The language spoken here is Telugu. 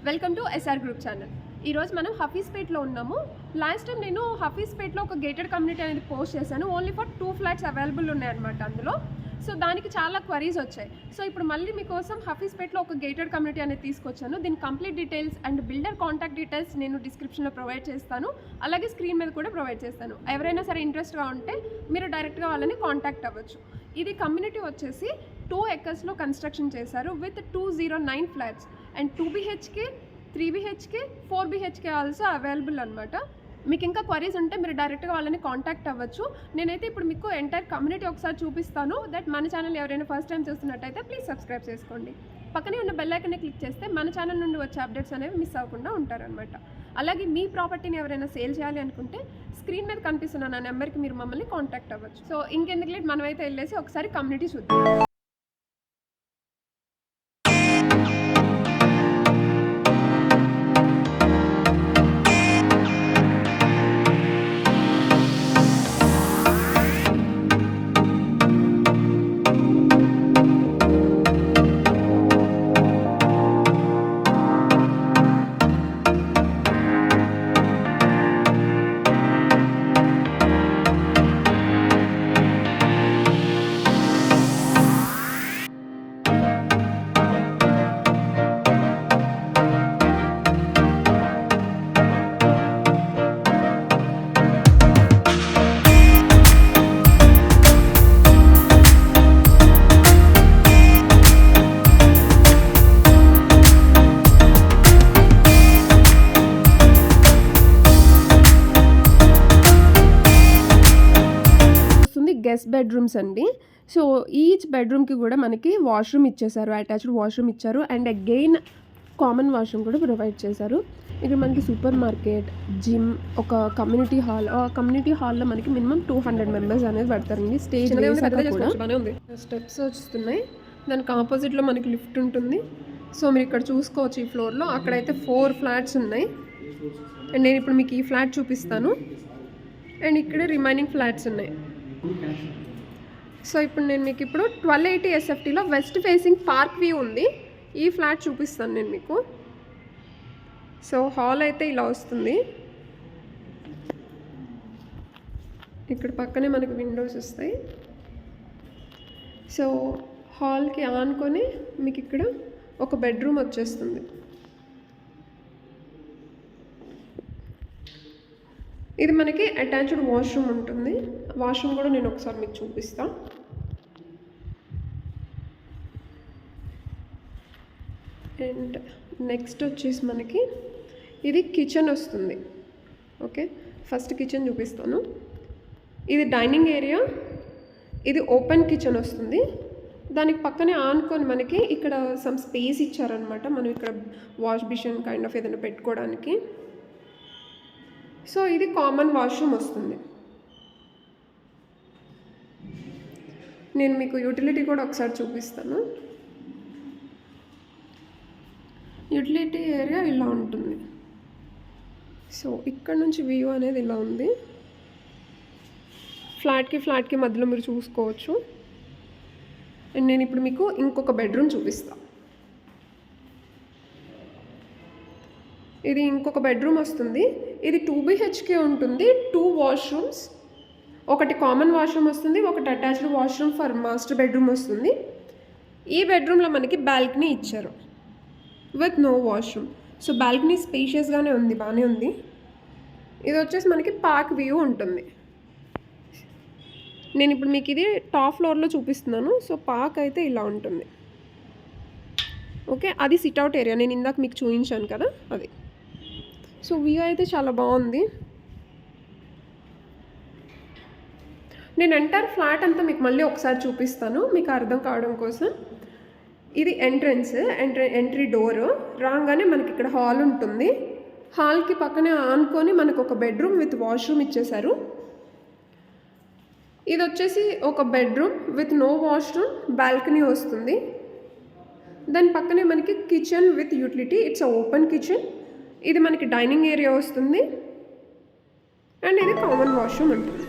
Welcome to SR group channel. ఈరోజు మనం హఫీస్పేట్లో ఉన్నాము. లాస్ట్ టైం నేను హఫీస్పేట్లో ఒక గేటెడ్ కమ్యూనిటీ అనేది పోస్ట్ చేశాను. ఓన్లీ ఫర్ 2 ఫ్లాట్స్ అవైలబుల్ ఉన్నాయన్నమాట అందులో. సో దానికి చాలా క్వరీస్ వచ్చాయి. సో ఇప్పుడు మళ్ళీ మీకోసం హఫీస్పేట్లో ఒక గేటెడ్ కమ్యూనిటీ అనేది తీసుకొచ్చాను. దీని complete details and builder contact details నేను డిస్క్రిప్షన్లో ప్రొవైడ్ చేస్తాను, అలాగే స్క్రీన్ మీద కూడా ప్రొవైడ్ చేస్తాను. ఎవరైనా సరే ఇంట్రెస్ట్గా ఉంటే మీరు డైరెక్ట్గా వాళ్ళని కాంటాక్ట్ అవ్వచ్చు. ఇది కమ్యూనిటీ వచ్చేసి 2 acres కన్స్ట్రక్షన్ చేశారు with 209 flats and 2 BHK, 3 BHK, 4 BHK also available అనమాట. మీకు ఇంకా క్వరీస్ ఉంటే మీరు డైరెక్ట్గా వాళ్ళని కాంటాక్ట్ అవ్వచ్చు. నేనైతే ఇప్పుడు మీకు ఎంటైర్ కమ్యూనిటీ ఒకసారి చూపిస్తాను. దట్ మన ఛానల్ ఎవరైనా ఫస్ట్ టైం చూస్తున్నట్టయితే ప్లీజ్ సబ్స్క్రైబ్ చేసుకోండి. పక్కనే ఉన్న బెల్ ఐకాన్ని క్లిక్ చేస్తే మన ఛానల్ నుండి వచ్చే అప్డేట్స్ అనేవి మిస్ అవ్వకుండా ఉంటారనమాట. అలాగే మీ ప్రాపర్టీని ఎవరైనా సేల్ చేయాలి అనుకుంటే స్క్రీన్ మీద కనిపిస్తున్న నా నెంబర్కి మీరు మమ్మల్ని కాంటాక్ట్ అవ్వచ్చు. సో ఇంకెందుకు లేట్ మనమైతే వెళ్ళేసి ఒకసారి కమ్యూనిటీ చూద్దాం. గెస్ట్ బెడ్రూమ్స్ అండి. సో ఈచ్ బెడ్రూమ్కి కూడా మనకి వాష్రూమ్ ఇచ్చేసారు, అటాచ్డ్ వాష్రూమ్ ఇచ్చారు అండ్ అగైన్ కామన్ వాష్రూమ్ కూడా ప్రొవైడ్ చేశారు. ఇక్కడ మనకి సూపర్ మార్కెట్, జిమ్, ఒక కమ్యూనిటీ హాల్. ఆ కమ్యూనిటీ హాల్లో మనకి మినిమం 200 మెంబర్స్ అనేది పడతారండి. స్టేజ్ స్టెప్స్ వస్తున్నాయి. దానికి ఆపోజిట్లో మనకి లిఫ్ట్ ఉంటుంది. సో మీరు ఇక్కడ చూసుకోవచ్చు ఈ ఫ్లోర్లో. అక్కడైతే 4 ఫ్లాట్స్ ఉన్నాయి అండ్ నేను ఇప్పుడు మీకు ఈ ఫ్లాట్ చూపిస్తాను అండ్ ఇక్కడ రిమైనింగ్ ఫ్లాట్స్ ఉన్నాయి. సో ఇప్పుడు నేను మీకు ఇప్పుడు 1280 SFTలో వెస్ట్ ఫేసింగ్ పార్క్ వ్యూ ఉంది. ఈ ఫ్లాట్ చూపిస్తాను నేను మీకు. సో హాల్ అయితే ఇలా వస్తుంది. ఇక్కడ పక్కనే మనకు విండోస్ వస్తాయి. సో హాల్కి ఆనుకొని మీకు ఇక్కడ ఒక బెడ్రూమ్ వచ్చేస్తుంది. ఇది మనకి అటాచ్డ్ వాష్రూమ్ ఉంటుంది. వాష్రూమ్ కూడా నేను ఒకసారి మీకు చూపిస్తాను. అండ్ నెక్స్ట్ వచ్చేసి మనకి ఇది కిచెన్ వస్తుంది. ఓకే, ఫస్ట్ కిచెన్ చూపిస్తాను. ఇది డైనింగ్ ఏరియా, ఇది ఓపెన్ కిచెన్ వస్తుంది. దానికి పక్కనే ఆనుకొని మనకి ఇక్కడ సమ్ స్పేస్ ఇచ్చారనమాట. మనం ఇక్కడ వాష్ బేసిన్ కైండ్ ఆఫ్ ఏదైనా పెట్టుకోవడానికి. సో ఇది కామన్ వాష్రూమ్ వస్తుంది. నేను మీకు యూటిలిటీ కూడా ఒకసారి చూపిస్తాను. యూటిలిటీ ఏరియా ఇలా ఉంటుంది. సో ఇక్కడ నుంచి వ్యూ అనేది ఇలా ఉంది. ఫ్లాట్కి మధ్యలో మీరు చూసుకోవచ్చు. అండ్ నేను ఇప్పుడు మీకు ఇంకొక బెడ్రూమ్ చూపిస్తాను. ఇది ఇంకొక బెడ్రూమ్ వస్తుంది. ఇది 2 BHK ఉంటుంది. 2 వాష్రూమ్స్, ఒకటి కామన్ వాష్రూమ్ వస్తుంది, ఒకటి attached washroom for master bedroom వస్తుంది. ఈ బెడ్రూమ్లో మనకి బాల్కనీ ఇచ్చారు with no washroom. So balcony స్పేషియస్గానే ఉంది, బాగానే ఉంది. ఇది వచ్చేసి మనకి పార్క్ వ్యూ ఉంటుంది. నేను ఇప్పుడు మీకు ఇది టాప్ ఫ్లోర్లో చూపిస్తున్నాను. సో పార్క్ అయితే ఇలా ఉంటుంది. ఓకే, అది సిట్అవుట్ ఏరియా, నేను ఇందాక మీకు చూపించాను కదా అది. సో వ్యూ అయితే చాలా బాగుంది. నేను ఎంటైర్ ఫ్లాట్ అంతా మీకు మళ్ళీ ఒకసారి చూపిస్తాను మీకు అర్థం కావడం కోసం. ఇది ఎంట్రీ డోర్. రాగానే మనకి ఇక్కడ హాల్ ఉంటుంది. హాల్కి పక్కనే ఆనుకొని మనకు ఒక బెడ్రూమ్ విత్ వాష్రూమ్ ఇచ్చేశారు. ఇది వచ్చేసి ఒక bedroom with no washroom, balcony వస్తుంది. దాని పక్కనే మనకి kitchen with utility. It's open kitchen. ఇది మనకి డైనింగ్ ఏరియా వస్తుంది అండ్ ఇది కామన్ వాష్రూమ్ ఉంటుంది.